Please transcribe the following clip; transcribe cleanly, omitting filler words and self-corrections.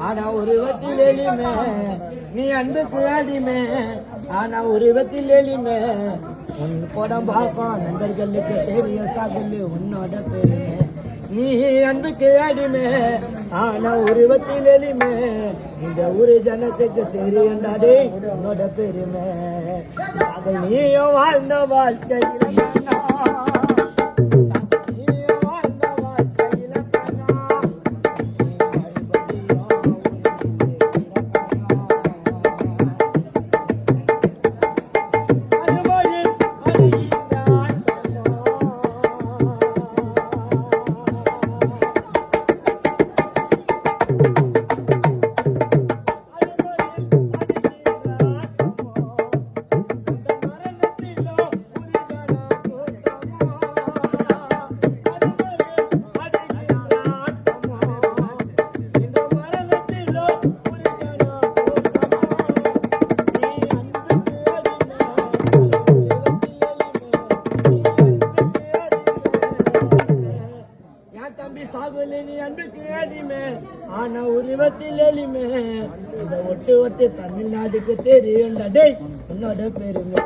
ஆனா உருவத்தில் எளிமே நீ அன்புக்கு அடிமே ஆனா உருவத்தில் எளிமே உன் படம் பார்க்கும் நண்பர்களுக்கு தெரிய சாகுல்லு உன்னோட பெருமை நீ அன்புக்கு அடிமே ஆனா உருவத்தில் எளிமே இந்த ஒரு ஜனத்துக்கு தெரியுண்டாடே உன்னோட பெருமை அதை நீயும் வாழ்ந்த வாழ்க்கையில் ஆனா உருவத்தில் எளிமே இந்த ஒட்டு ஒட்டு தமிழ்நாட்டுக்கு தெரியும்டா டேய் உன்னோட பெருமை